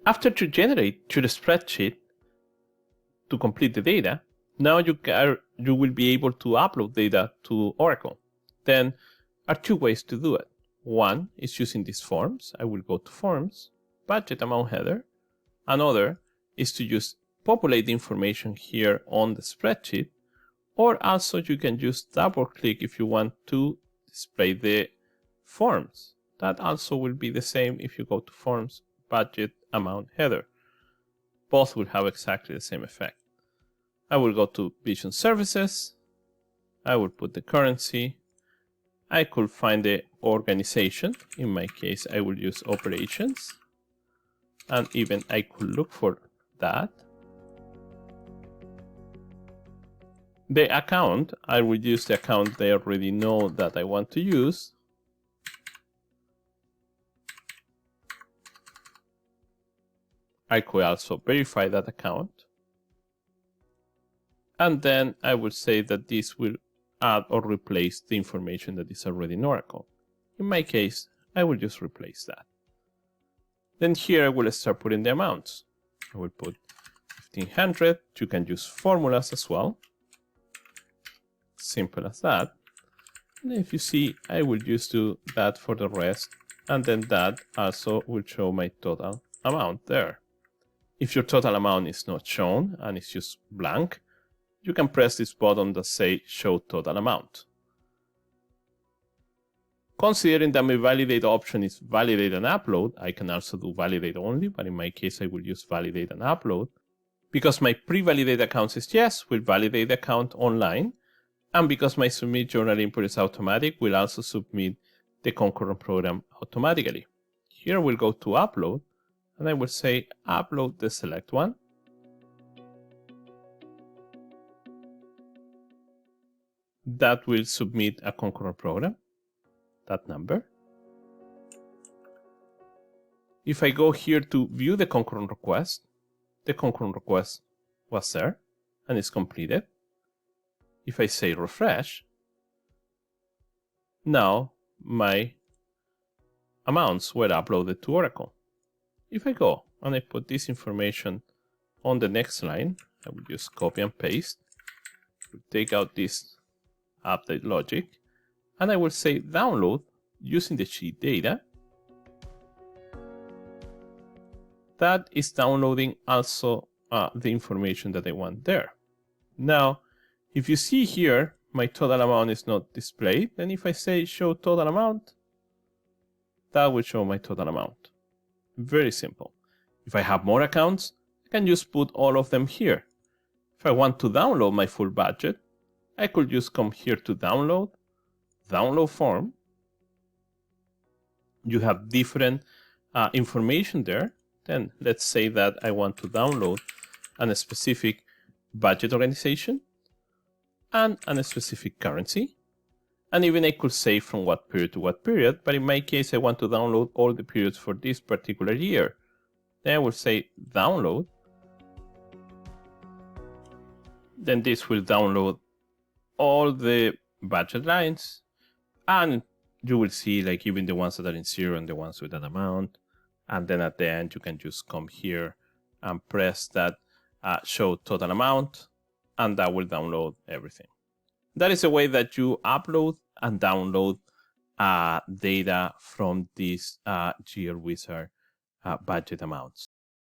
After you generate your spreadsheet to complete the data, now you will be able to upload data to Oracle. Then are two ways to do it. One is using these forms. I will go to Forms, Budget Amount Header. Another is to just populate the information here on the spreadsheet, or also you can just double click if you want to display the forms. That also will be the same if you go to Forms, Budget Amount Header. Both will have exactly the same effect. I will go to Vision Services. I will put the currency. I could find the organization. In my case, I will use operations. And even I could look for that. The account, I will use the account they already know that I want to use. I could also verify that account. And then I will say that this will add or replace the information that is already in Oracle. In my case, I will just replace that. Then here I will start putting the amounts. I will put 1500. You can use formulas as well. Simple as that. And if you see, I will just do that for the rest. And then that also will show my total amount there. If your total amount is not shown and it's just blank, you can press this button that says Show Total Amount. Considering that my validate option is validate and upload, I can also do validate only, but in my case I will use validate and upload. Because my pre-validate account says yes, we'll validate the account online. And because my submit journal input is automatic, we'll also submit the concurrent program automatically. Here we'll go to upload, and I will say upload the select one. That will submit a concurrent program, that number. If I go here to view the concurrent request was there and it's completed. If I say refresh, now my amounts were uploaded to Oracle. If I go and I put this information on the next line, I will just copy and paste, take out this update logic, and I will say download using the sheet data. That is downloading also the information that I want there. Now, if you see here, my total amount is not displayed, then if I say show total amount, that will show my total amount. Very simple. If I have more accounts, I can just put all of them here. If I want to download my full budget, I could just come here to download form. You have different information there. Then let's say that I want to download a specific budget organization and a specific currency. And even I could say from what period to what period, but in my case, I want to download all the periods for this particular year. Then I will say download. Then this will download all the budget lines, and you will see like even the ones that are in zero and the ones with an amount. And then at the end, you can just come here and press that show total amount, and that will download everything. That is a way that you upload and download data from this GL Wizard budget amounts.